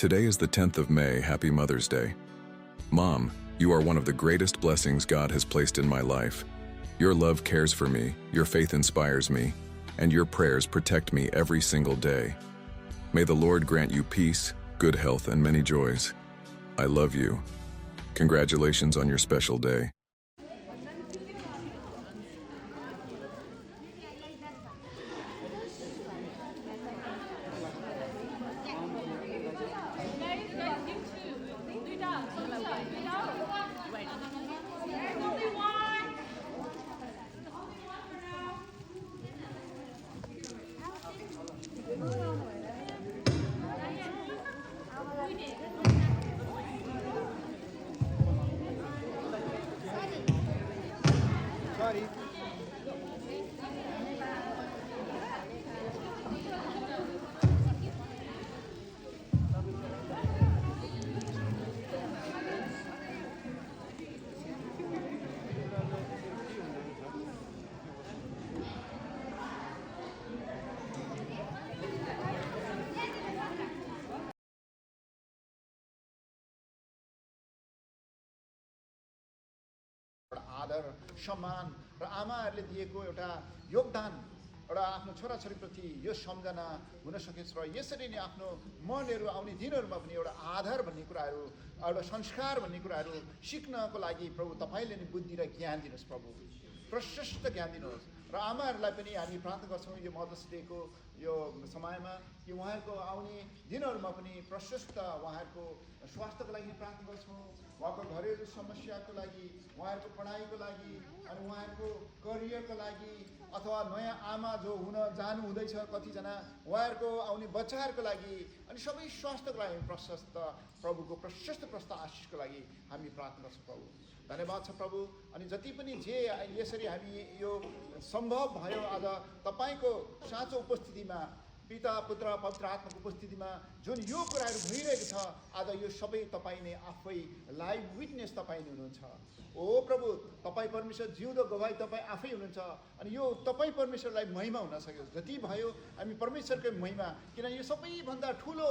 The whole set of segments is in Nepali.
Today is the 10th of May. Happy Mother's Day. Mom, you are one of the greatest blessings God has placed in my life. Your love cares for me, your faith inspires me, and your prayers protect me every single day. May the Lord grant you peace, good health, and many joys. I love you. Congratulations on your special day. Sorry. आदर सम्मान र आमाहरूले दिएको एउटा योगदान एउटा आफ्नो छोराछोरीप्रति यो सम्झना हुन सकेछ र यसरी नै आफ्नो मनहरू आउने दिनहरूमा पनि एउटा आधार भन्ने कुराहरू एउटा संस्कार भन्ने कुराहरू सिक्नको लागि प्रभु तपाईँले नै बुद्धि र ज्ञान दिनुहोस् प्रभु प्रशस्त ज्ञान दिनुहोस् र आमाहरूलाई पनि हामी प्रार्थना गर्छौँ यो मदर्स डेको यो समयमा कि उहाँहरूको आउने दिनहरूमा पनि प्रशस्त उहाँहरूको स्वास्थ्यको लागि प्रार्थना गर्छौँ उहाँको घरेलु समस्याको लागि उहाँहरूको पढाइको लागि अनि उहाँहरूको करियरको लागि अथवा नयाँ आमा जो हुन जानु हुँदैछ कतिजना उहाँहरूको आउने बच्चाहरूको लागि अनि सबै स्वास्थ्यको लागि प्रशस्त प्रभुको प्रशस्त आशिषको लागि हामी प्रार्थना गर्छौँ प्रभु धन्यवाद छ प्रभु अनि जति पनि जे यसरी हामी यो सम्भव भयो आज तपाईँको साँचो उपस्थितिमा पिता पुत्र पवित्र आत्माको उपस्थितिमा जुन यो कुराहरू भइरहेको छ आज यो सबै तपाईँ नै आफै लाइभ विटनेस तपाईँ नै हुनुहुन्छ ओ प्रभु तपाईँ परमेश्वर जिउँदो गवाई तपाईँ आफै हुनुहुन्छ अनि यो तपाईँ परमेश्वरलाई महिमा हुन सक्यो जति भयो हामी परमेश्वरकै महिमा किन यो सबैभन्दा ठुलो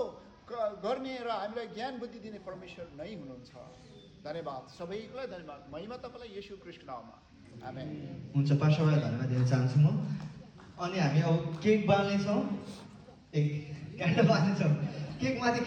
गर्ने र हामीलाई ज्ञान बुद्धि दिने परमेश्वर नै हुनुहुन्छ धन्यवाद सबैलाई धन्यवाद महिमा तपाईँलाई येशू ख्रीष्टको नाममा आमेन हुन्छ पास्टरलाई धन्यवाद दिन चाहन्छु म अनि हामी अब केक बाल्नेछौँ एक क्यान्डल बाल्नेछौँ केकमाथि